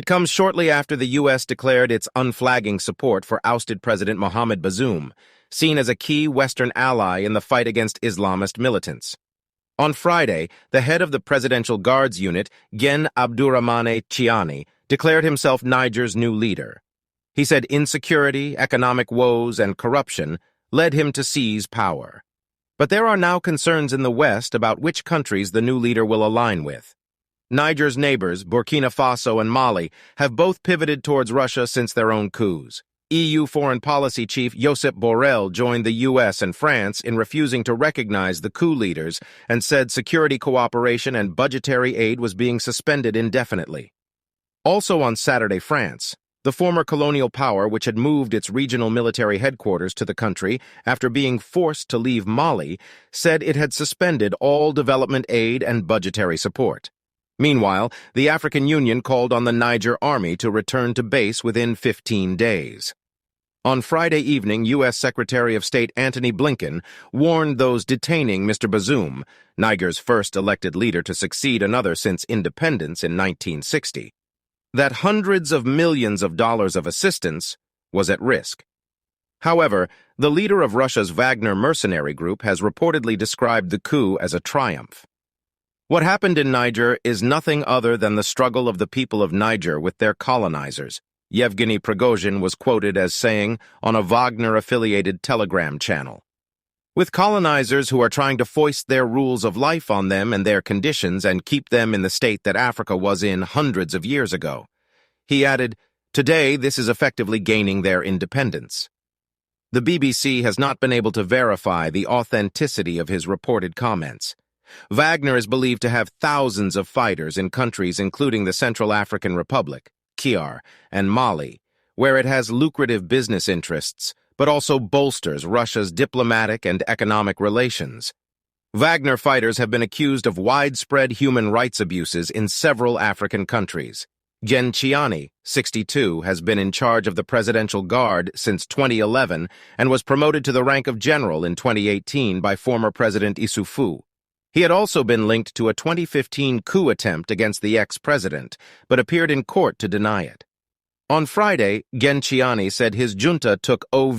It comes shortly after the U.S. declared its unflagging support for ousted President Mohamed Bazoum, seen as a key Western ally in the fight against Islamist militants. On Friday, the head of the Presidential Guards Unit, Gen Abdourahmane Chiani, declared himself Niger's new leader. He said insecurity, economic woes, and corruption led him to seize power. But there are now concerns in the West about which countries the new leader will align with. Niger's neighbors, Burkina Faso and Mali, have both pivoted towards Russia since their own coups. EU Foreign Policy Chief Josep Borrell joined the US and France in refusing to recognize the coup leaders and said security cooperation and budgetary aid was being suspended indefinitely. Also on Saturday, France, the former colonial power which had moved its regional military headquarters to the country after being forced to leave Mali, said it had suspended all development aid and budgetary support. Meanwhile, the African Union called on the Niger army to return to base within 15 days. On Friday evening, U.S. Secretary of State Antony Blinken warned those detaining Mr. Bazoum, Niger's first elected leader to succeed another since independence in 1960, that hundreds of millions of dollars of assistance was at risk. However, the leader of Russia's Wagner mercenary group has reportedly described the coup as a triumph. What happened in Niger is nothing other than the struggle of the people of Niger with their colonizers, Yevgeny Prigozhin was quoted as saying on a Wagner-affiliated Telegram channel. With colonizers who are trying to foist their rules of life on them and their conditions and keep them in the state that Africa was in hundreds of years ago. He added, "Today, this is effectively gaining their independence." The BBC has not been able to verify the authenticity of his reported comments. Wagner is believed to have thousands of fighters in countries including the Central African Republic, Niger, and Mali, where it has lucrative business interests, but also bolsters Russia's diplomatic and economic relations. Wagner fighters have been accused of widespread human rights abuses in several African countries. Gen Chiani, 62, has been in charge of the Presidential Guard since 2011 and was promoted to the rank of general in 2018 by former President Issoufou. He had also been linked to a 2015 coup attempt against the ex-president, but appeared in court to deny it. On Friday, Gen Chiani said his junta took over